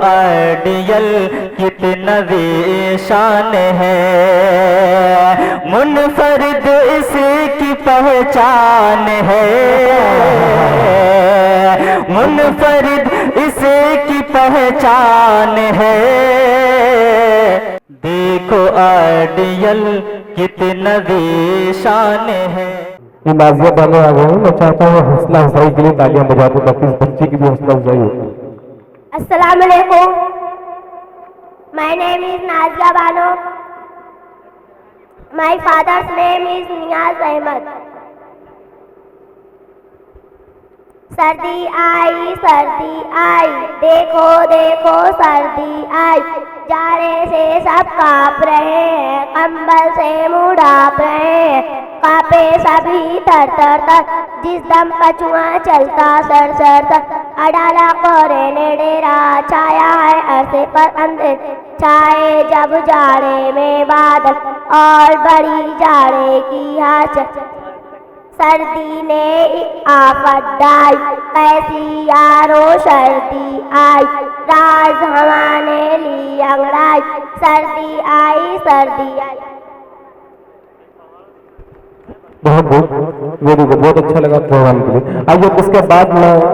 Ideal कितना शान है, मुनफरिद इसकी पहचान है, मुनफरिद इसकी पहचान है। देखो आइडियल कितना शान है। ये नाजिया बानो आ गए हैं, मैं चाहता हूँ हौसला अफजाई के लिए तालियां बजा दूं ताकि इस बच्चे की भी हौसला अफजाई हो। अस्सलाम वालेकुम, my name is Nazia Bano, my father's name is Niyaz Ahmad. सर्दी आई, देखो देखो सर्दी आई, जाड़े से सब कांप रहे हैं, कंबल से मुंह ढांप रहे हैं, कांपे सभी थर थर थर, जिस दम कछुआ चलता सर सर तर, अडाला कोहरे ने डेरा छाया है अरसे पर अंधेर, छाए जब जाड़े में बादल और बड़ी जाड़े की हाशत, सर्दी ने आफत डाई, कैसी यारो सर्दी आई, राज हवा ने ली अंगड़ाई, सर्दी आई सर्दी आई। बहुत बहुत वेरी गुड, बहुत अच्छा लगा प्रोग्राम के लिए। आइए इसके बाद मैं